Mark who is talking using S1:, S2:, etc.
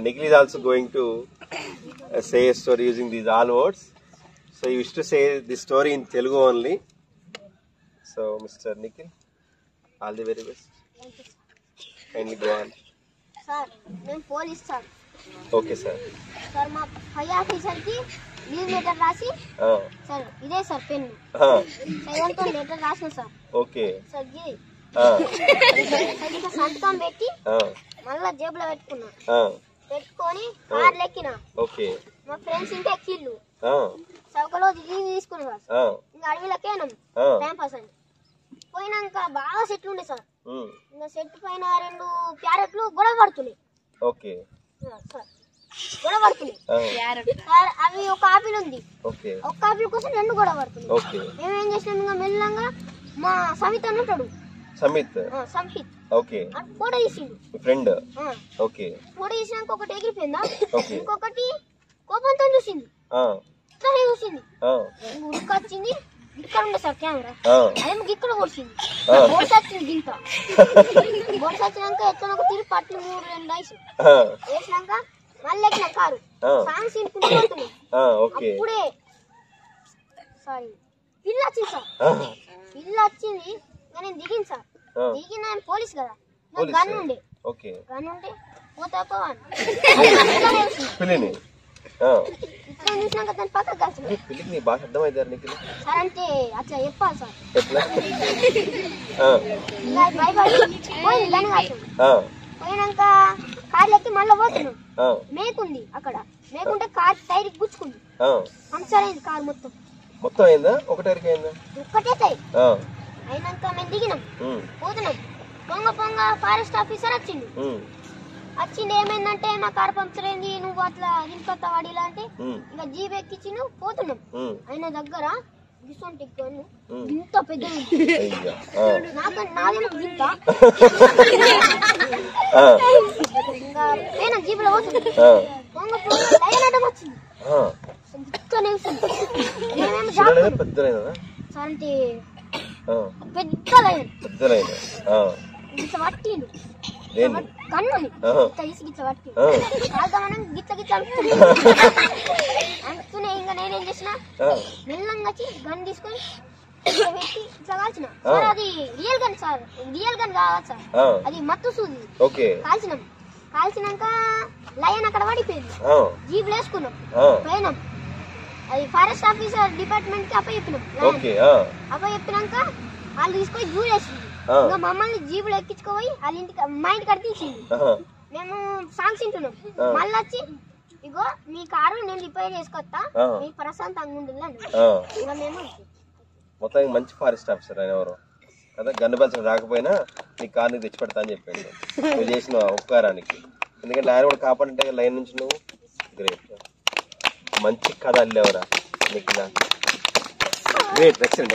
S1: Nikhil is also going to say a story using these all words. So he wished to say this story in Telugu only. So Mr. Nikhil, all the very best. Kindly go on.
S2: Sir, నేను police sir.
S1: Okay sir.
S2: Sir మా పై officer కి leave letter రాసి sir ఇదే sir pen silent letter రాసిన sir.
S1: Okay
S2: sir ఇది సంతకం పెట్టి మళ్ళా జేబులో పెట్టుకున్నా. పెట్టుకొని కార్ లెక్కిన.
S1: ఓకే
S2: మా ఫ్రెండ్స్ ఇంకా ఎక్కిళ్ళు. సౌకలో లీవ్ తీసుకున్నా సార్. ఇంకా అడవిలోకేనాం టైం పాస్ అని పోయినాక బాగా సెట్లు ఉండే సార్. ఇంకా సెట్ పైన 2 ప్యారెట్లు గొడవ పడుతున్నాయి.
S1: ఓకే
S2: సార్ గొడవ పడుతున్నాయి సార్. అవి ఒక ఆపిల్ ఉంది. ఒక ఆపిల్ కోసం 2 గొడవ పడుతున్నాయి. మేమేం చేసినాం ఇంకా మెల్లంగా మా సమిత్ అని ఉంటాడు. సంహిత్ ఫోటో తీసిండు ఫ్రెండ్. ఓకే ఫోటో తీసినాక ఒకటి ఎగిరిపోయిందా, ఇంకొకటి కోపంతో చూసింది. ఇట్లా చూసింది ఉడికొచ్చింది. ఇక్కడ ఉండే సార్ కెమెరా అదేమో ఇక్కడ కొడిచింది. బోర్స్ వచ్చింది గింత. బోర్స్ వచ్చినాక ఎట్లా ఒక తిరిగి పట్లు 3-2 వేసినాక మళ్ళీ ఎక్కిన కారు సాంగ్స్ వినుకుంటున్నాయి. అప్పుడే సారీ పిల్ల వచ్చింది సార్. పిల్ల వచ్చింది నేను దిగింది సార్. దిగిన ఆయన పోలీస్ కదా, నాకు గన్ ఉండే. గన్ ఉంటే పోతా పోవాలి ఇట్లా చూసినాక దాని పక్కకు కలిసి సార్ అంటే అట్లా చెప్పాలి సార్. పోయింది దాని కాల్చు. పోయినాక కార్లు ఎక్కి మళ్ళీ పోతున్నాం. మేకుంది అక్కడ. మేకుంటే కార్ టైర్ గుచ్చుకుంది. పంక్చర్ అయింది కారు మొత్తం. మొత్తం అయిందా? ఒకటే టైర్ అయినాక మేము దిగినాం పోతున్నాం. పొంగ ఫారెస్ట్ ఆఫీసర్ వచ్చిండు. వచ్చింది ఏమైందంటే మా కార్ పంక్చర్ అయింది, నువ్వు అట్లా దింపొత్తా వాడిలా అంటే ఇంకా జీప్ ఎక్కించి నువ్వు పోతున్నాం. ఆయన దగ్గర గిసొంటి గన్ను ఇంత పెద్ద నాదేమో గింత ఇంకా పైన జీప్ లో పోతుంది. పొంగ లైన్ అడ్డం వచ్చింది. సార్ అంటే పెద్ద లైన్ గిట్ల పట్టిండు. కన్ను తీసి గిట్ల పట్టి కాల్దామని గిట్ల అంటున్నాయి. ఇంకా నేనేం చేసిన మెల్లంగా వచ్చి గన్ తీసుకొని పెట్టి ఇట్లా కాల్చిన సార్. అది real gun sir. Real gun కావాలి సార్. అది మత్తు సూది. కాల్చినాక లయన్ అక్కడ పడిపోయింది. జీప్ వేసుకున్నాం పోయినాం. అది ఫారెస్ట్ ఆఫీసర్ డిపార్ట్మెంట్ కి అప్పచెప్పినాం. అప్పచెప్పినాక వాళ్ళు తీసుకొని జూ వేసింది. ఇంకా మమ్మల్ని జీబులు ఎక్కించుకోపోయి వాళ్ళ ఇంటికి మా ఇంటికి అడిగించింది. మేము సాంగ్స్ వింటున్నాం. మళ్ళీ వచ్చి ఇగో మీ కారు నేను రిపేర్ చేసుకొస్తా, మీ ప్రశాంతంగా ఉంటుంది అని. ఇంకా మేము
S1: మొత్తం మంచి ఫారెస్ట్ ఆఫీసర్ ఆయన ఎవరు కదా, గన్ను బల్చడం రాకపోయినా నీ కార్ని తెచ్చి పెడతా అని చెప్పాడు నువ్వు చేసిన ఉపకారానికి. ఎందుకంటే ఆయన కూడా కాపాడంటే లైన్ నుంచి నువ్వు గ్రేట్. మంచి కథ అల్లేవరా నీకు. Great, excellent.